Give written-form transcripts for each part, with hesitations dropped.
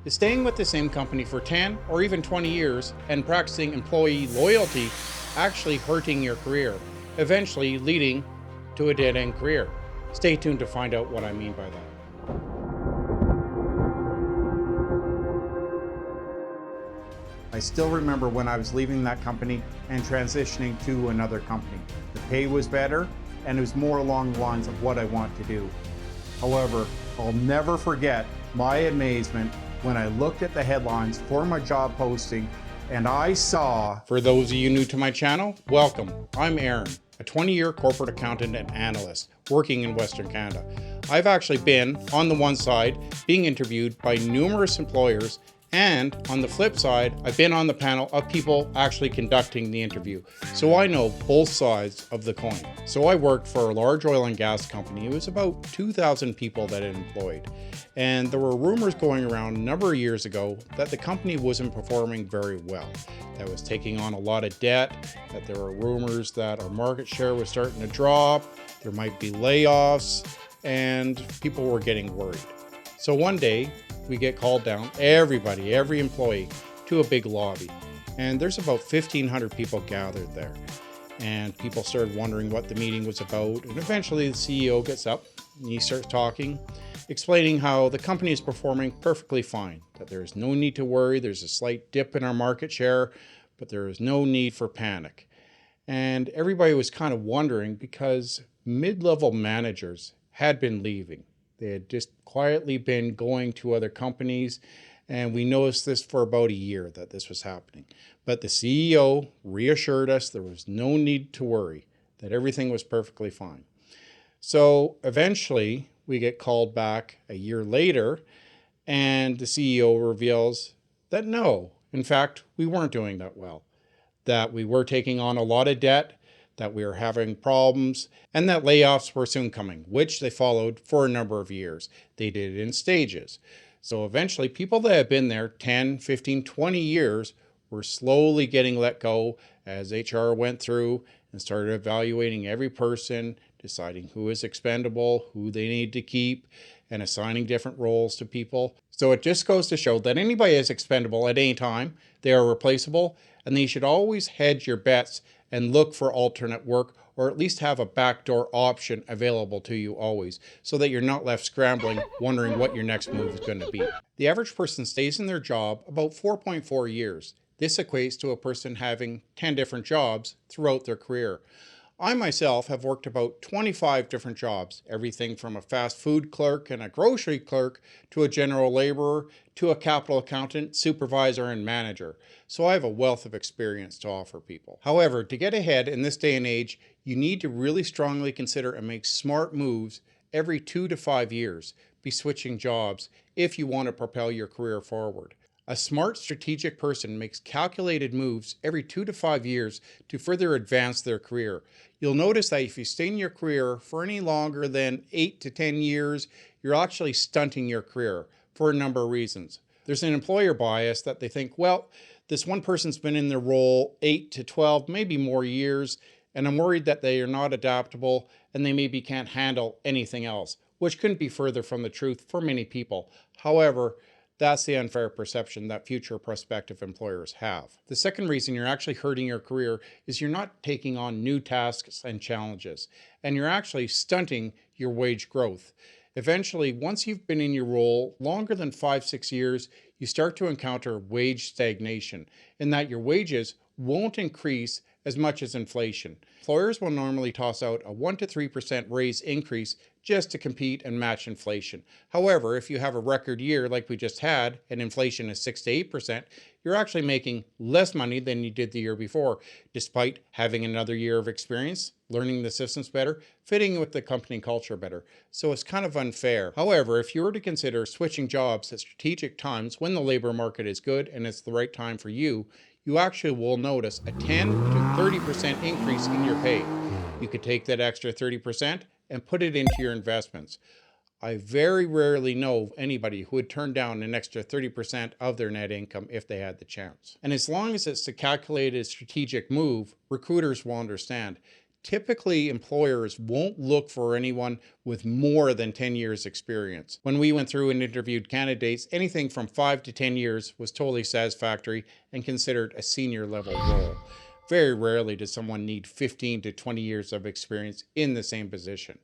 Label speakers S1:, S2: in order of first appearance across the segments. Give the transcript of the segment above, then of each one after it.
S1: Is staying with the same company for 10 or even 20 years and practicing employee loyalty actually hurting your career, eventually leading to a dead-end career? Stay tuned to find out what I mean by that. I still remember when I was leaving that company and transitioning to another company. The pay was better and it was more along the lines of what I want to do. However, I'll never forget my amazement when I looked at the headlines for my job posting and I saw... For those of you new to my channel, welcome. I'm Aaron, a 20-year corporate accountant and analyst working in Western Canada. I've actually been, on the one side, being interviewed by numerous employers, and on the flip side, I've been on the panel of people actually conducting the interview. So I know both sides of the coin. So I worked for a large oil and gas company. It was about 2,000 people that it employed. And there were rumors going around a number of years ago that the company wasn't performing very well. That was taking on a lot of debt, that there were rumors that our market share was starting to drop, there might be layoffs, and people were getting worried. So one day, we get called down, everybody, every employee, to a big lobby. And there's about 1,500 people gathered there. And people started wondering what the meeting was about. And eventually the CEO gets up and he starts talking, explaining how the company is performing perfectly fine, that there's no need to worry, there's a slight dip in our market share, but there is no need for panic. And everybody was kind of wondering because mid-level managers had been leaving. They had just quietly been going to other companies, and we noticed this for about a year that this was happening. But the CEO reassured us there was no need to worry, that everything was perfectly fine. So eventually we get called back a year later, and the CEO reveals that no, in fact, we weren't doing that well, that we were taking on a lot of debt, that we were having problems, and that layoffs were soon coming, which they followed for a number of years. They did it in stages. So eventually, people that had been there 10, 15, 20 years were slowly getting let go as HR went through and started evaluating every person, deciding who is expendable, who they need to keep, and assigning different roles to people. So it just goes to show that anybody is expendable at any time. They are replaceable, and you should always hedge your bets and look for alternate work, or at least have a backdoor option available to you always, so that you're not left scrambling, wondering what your next move is going to be. The average person stays in their job about 4.4 years. This equates to a person having 10 different jobs throughout their career. I myself have worked about 25 different jobs, everything from a fast food clerk and a grocery clerk to a general laborer to a capital accountant, supervisor, and manager. So I have a wealth of experience to offer people. However, to get ahead in this day and age, you need to really strongly consider and make smart moves every 2 to 5 years. Be switching jobs if you want to propel your career forward. A smart strategic person makes calculated moves every 2 to 5 years to further advance their career. You'll notice that if you stay in your career for any longer than 8 to 10 years, you're actually stunting your career for a number of reasons. There's an employer bias that they think, well, this one person's been in their role 8 to 12, maybe more years, and I'm worried that they are not adaptable and they maybe can't handle anything else, which couldn't be further from the truth for many people. However, that's the unfair perception that future prospective employers have. The second reason you're actually hurting your career is you're not taking on new tasks and challenges, and you're actually stunting your wage growth. Eventually, once you've been in your role longer than 5-6 years, you start to encounter wage stagnation, in that your wages won't increase as much as inflation. Employers will normally toss out a 1 to 3% raise increase just to compete and match inflation. However, if you have a record year like we just had and inflation is 6 to 8%, you're actually making less money than you did the year before, despite having another year of experience, learning the systems better, fitting with the company culture better. So it's kind of unfair. However, if you were to consider switching jobs at strategic times when the labor market is good and it's the right time for you, you actually will notice a 10 to 30% increase in your pay. You could take that extra 30% and put it into your investments. I very rarely know anybody who would turn down an extra 30% of their net income if they had the chance. And as long as it's a calculated strategic move, recruiters will understand. Typically, employers won't look for anyone with more than 10 years experience. When we went through and interviewed candidates, anything from 5 to 10 years was totally satisfactory and considered a senior level role. Very rarely does someone need 15 to 20 years of experience in the same position.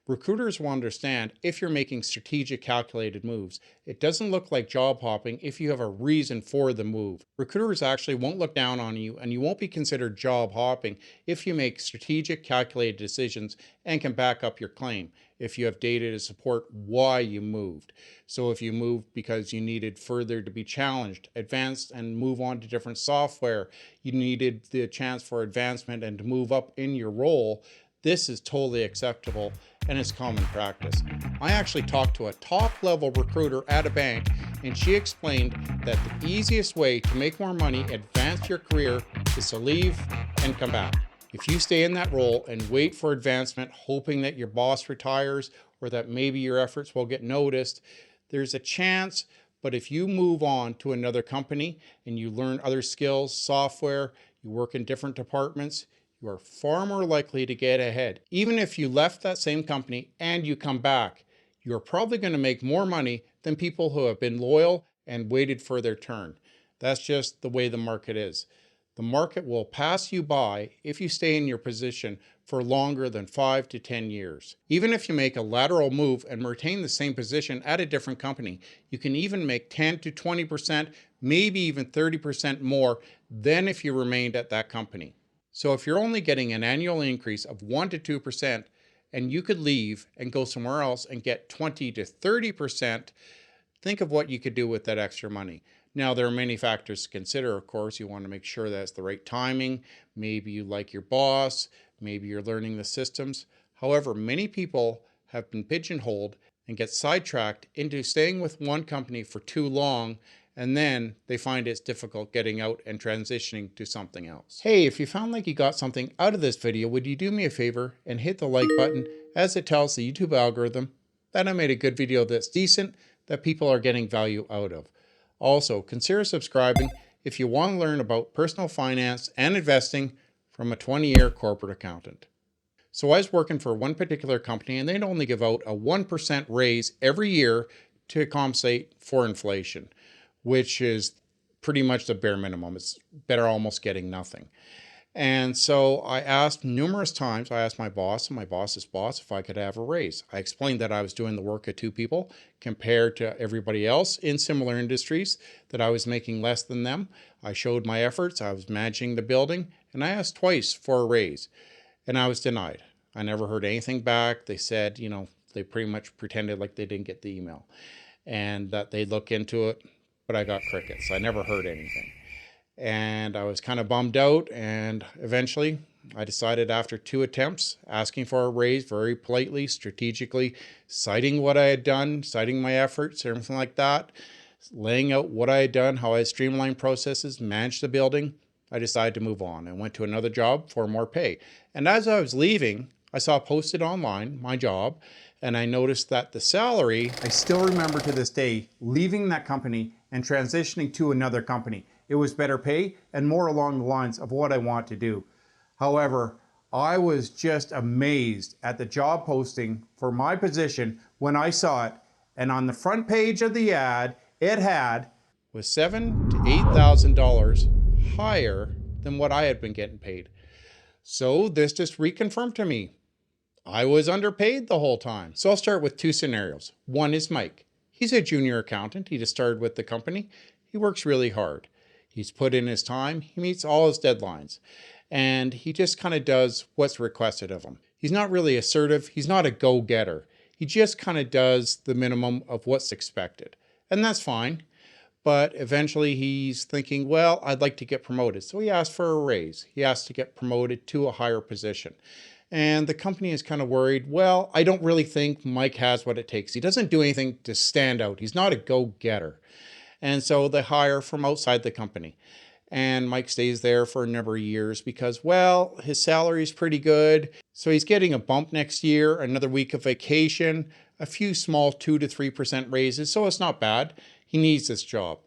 S1: Recruiters will understand if you're making strategic, calculated moves. It doesn't look like job hopping if you have a reason for the move. Recruiters actually won't look down on you, and you won't be considered job hopping if you make strategic, calculated decisions and can back up your claim, if you have data to support why you moved. So if you moved because you needed further to be challenged, advanced, and move on to different software, you needed the chance for advancement and to move up in your role, this is totally acceptable and it's common practice. I actually talked to a top-level recruiter at a bank, and she explained that the easiest way to make more money, advance your career, is to leave and come back. If you stay in that role and wait for advancement, hoping that your boss retires or that maybe your efforts will get noticed, there's a chance. But if you move on to another company and you learn other skills, software, you work in different departments, you are far more likely to get ahead. Even if you left that same company and you come back, you're probably going to make more money than people who have been loyal and waited for their turn. That's just the way the market is. The market will pass you by if you stay in your position for longer than 5 to 10 years. Even if you make a lateral move and retain the same position at a different company, you can even make 10 to 20%, maybe even 30% more than if you remained at that company. So if you're only getting an annual increase of 1 to 2%, and you could leave and go somewhere else and get 20 to 30%, think of what you could do with that extra money. Now, there are many factors to consider, of course. You want to make sure that's the right timing. Maybe you like your boss. Maybe you're learning the systems. However, many people have been pigeonholed and get sidetracked into staying with one company for too long, and then they find it's difficult getting out and transitioning to something else. Hey, if you found like you got something out of this video, would you do me a favor and hit the like button, as it tells the YouTube algorithm that I made a good video that's decent, that people are getting value out of. Also, consider subscribing if you want to learn about personal finance and investing from a 20-year corporate accountant. So I was working for one particular company, and they'd only give out a 1% raise every year to compensate for inflation, which is pretty much the bare minimum. It's better almost getting nothing. And so I asked numerous times, I asked my boss and my boss's boss if I could have a raise. I explained that I was doing the work of 2 people compared to everybody else in similar industries, that I was making less than them. I showed my efforts, I was managing the building, and I asked twice for a raise, and I was denied. I never heard anything back. They said, they pretty much pretended like they didn't get the email and that they'd look into it. But I got crickets. I never heard anything. And I was kind of bummed out. And eventually I decided, after 2 attempts, asking for a raise very politely, strategically, citing what I had done, citing my efforts, everything like that, laying out what I had done, how I had streamlined processes, managed the building, I decided to move on and went to another job for more pay. And as I was leaving, I saw posted online my job, and I noticed that the salary, I still remember to this day, leaving that company and transitioning to another company. It was better pay and more along the lines of what I want to do. However, I was just amazed at the job posting for my position when I saw it, and on the front page of the ad, it was $7,000 to $8,000 higher than what I had been getting paid. So this just reconfirmed to me I was underpaid the whole time. So I'll start with 2 scenarios. One is Mike. He's a junior accountant. He just started with the company. He works really hard. He's put in his time. He meets all his deadlines. And he just kind of does what's requested of him. He's not really assertive. He's not a go-getter. He just kind of does the minimum of what's expected. And that's fine. But eventually he's thinking, well, I'd like to get promoted. So he asked for a raise. He asked to get promoted to a higher position. And the company is kind of worried, well, I don't really think Mike has what it takes. He doesn't do anything to stand out. He's not a go-getter. And so they hire from outside the company. And Mike stays there for a number of years because, well, his salary is pretty good. So he's getting a bump next year, another week of vacation, a few small 2 to 3% raises. So it's not bad. He needs this job.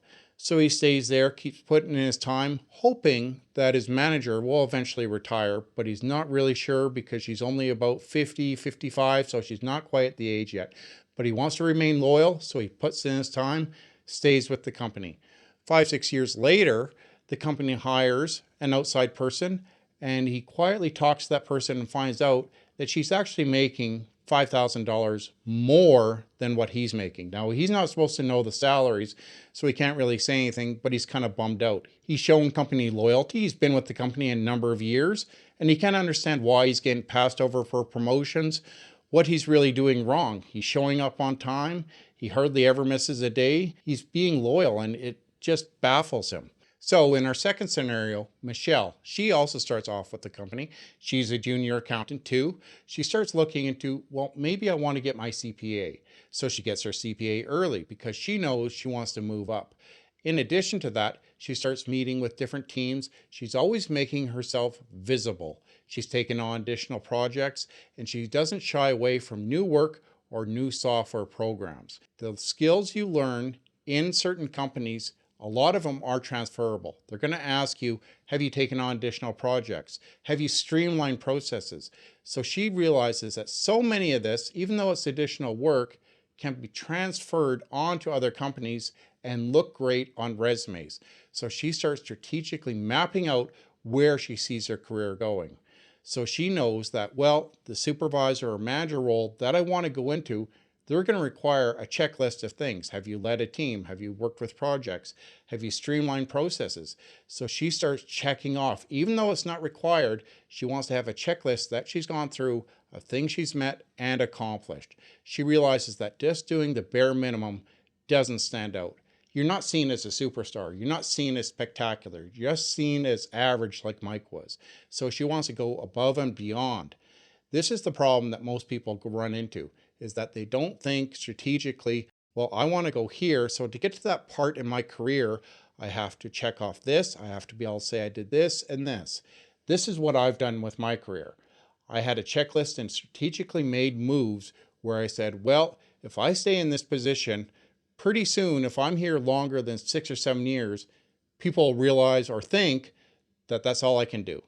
S1: So he stays there, keeps putting in his time, hoping that his manager will eventually retire, but he's not really sure because she's only about 50, 55, so she's not quite at the age yet. But he wants to remain loyal, so he puts in his time, stays with the company. 5, 6 years later, the company hires an outside person, and he quietly talks to that person and finds out that she's actually making $5,000 more than what he's making. Now, he's not supposed to know the salaries, so he can't really say anything, but he's kind of bummed out. He's shown company loyalty. He's been with the company a number of years, and he can't understand why he's getting passed over for promotions, what he's really doing wrong. He's showing up on time. He hardly ever misses a day. He's being loyal, and it just baffles him. So in our second scenario, Michelle, she also starts off with the company. She's a junior accountant too. She starts looking into, well, maybe I want to get my CPA. So she gets her CPA early because she knows she wants to move up. In addition to that, she starts meeting with different teams. She's always making herself visible. She's taken on additional projects, and she doesn't shy away from new work or new software programs. The skills you learn in certain companies, a lot of them are transferable. They're going to ask you, have you taken on additional projects? Have you streamlined processes? So she realizes that so many of this, even though it's additional work, can be transferred onto other companies and look great on resumes. So she starts strategically mapping out where she sees her career going. So she knows that, well, the supervisor or manager role that I want to go into, they're going to require a checklist of things. Have you led a team? Have you worked with projects? Have you streamlined processes? So she starts checking off. Even though it's not required, she wants to have a checklist that she's gone through of things she's met and accomplished. She realizes that just doing the bare minimum doesn't stand out. You're not seen as a superstar. You're not seen as spectacular. You're just seen as average like Mike was. So she wants to go above and beyond. This is the problem that most people run into, is that they don't think strategically, well, I want to go here. So to get to that part in my career, I have to check off this. I have to be able to say I did this and this. This is what I've done with my career. I had a checklist and strategically made moves where I said, well, if I stay in this position, pretty soon, if I'm here longer than 6 or 7 years, people realize or think that that's all I can do.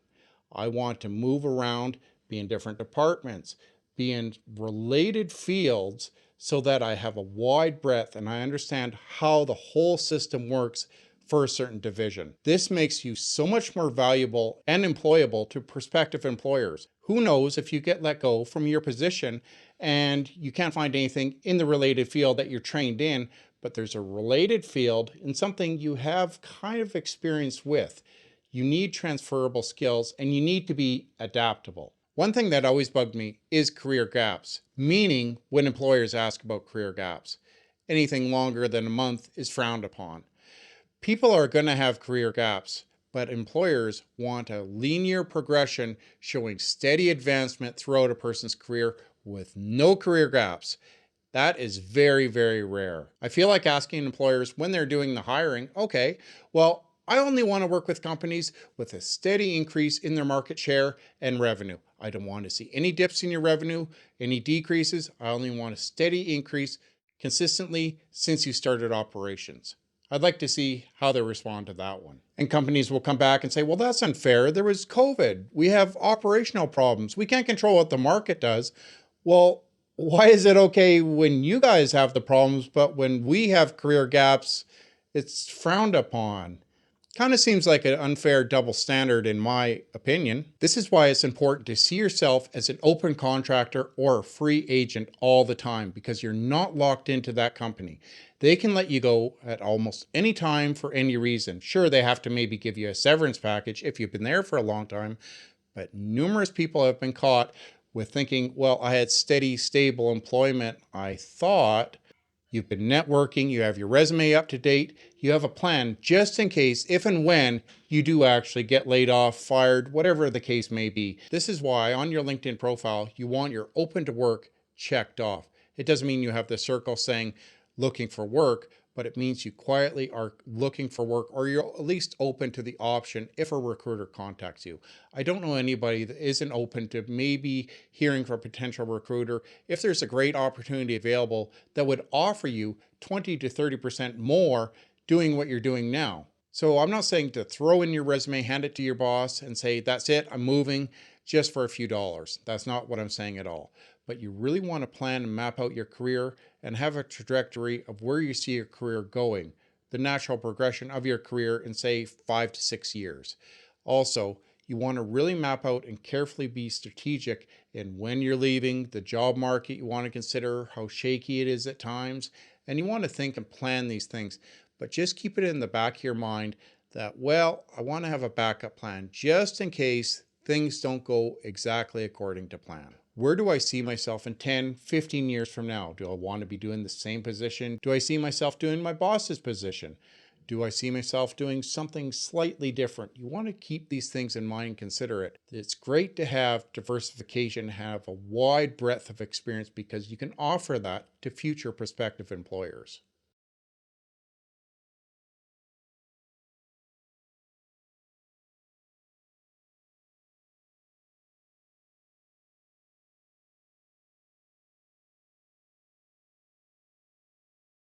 S1: I want to move around, be in different departments, be in related fields so that I have a wide breadth and I understand how the whole system works for a certain division. This makes you so much more valuable and employable to prospective employers. Who knows if you get let go from your position and you can't find anything in the related field that you're trained in, but there's a related field in something you have kind of experience with. You need transferable skills and you need to be adaptable. One thing that always bugged me is career gaps, meaning when employers ask about career gaps. Anything longer than a month is frowned upon. People are going to have career gaps, but employers want a linear progression showing steady advancement throughout a person's career with no career gaps. That is very, very rare. I feel like asking employers when they're doing the hiring, okay, well, I only want to work with companies with a steady increase in their market share and revenue. I don't want to see any dips in your revenue, any decreases. I only want a steady increase consistently since you started operations. I'd like to see how they respond to that one. And companies will come back and say, well, that's unfair. There was COVID. We have operational problems. We can't control what the market does. Well, why is it okay when you guys have the problems, but when we have career gaps, it's frowned upon? Kind of seems like an unfair double standard in my opinion. This is why it's important to see yourself as an open contractor or a free agent all the time, because you're not locked into that company. They can let you go at almost any time for any reason. Sure, they have to maybe give you a severance package if you've been there for a long time, but numerous people have been caught with thinking, well, I had steady, stable employment. I thought. You've been networking, you have your resume up to date, you have a plan just in case if and when you do actually get laid off, fired, whatever the case may be. This is why on your LinkedIn profile, you want your open to work checked off. It doesn't mean you have the circle saying looking for work, but it means you quietly are looking for work, or you're at least open to the option if a recruiter contacts you. I don't know anybody that isn't open to maybe hearing from a potential recruiter if there's a great opportunity available that would offer you 20 to 30% more doing what you're doing now. So I'm not saying to throw in your resume, hand it to your boss and say, that's it, I'm moving just for a few dollars. That's not what I'm saying at all. But you really want to plan and map out your career and have a trajectory of where you see your career going, the natural progression of your career in, say, 5 to 6 years. Also, you want to really map out and carefully be strategic in when you're leaving, the job market you want to consider, how shaky it is at times, and you want to think and plan these things. But just keep it in the back of your mind that, well, I want to have a backup plan just in case things don't go exactly according to plan. Where do I see myself in 10, 15 years from now? Do I want to be doing the same position? Do I see myself doing my boss's position? Do I see myself doing something slightly different? You want to keep these things in mind and consider it. It's great to have diversification, have a wide breadth of experience because you can offer that to future prospective employers.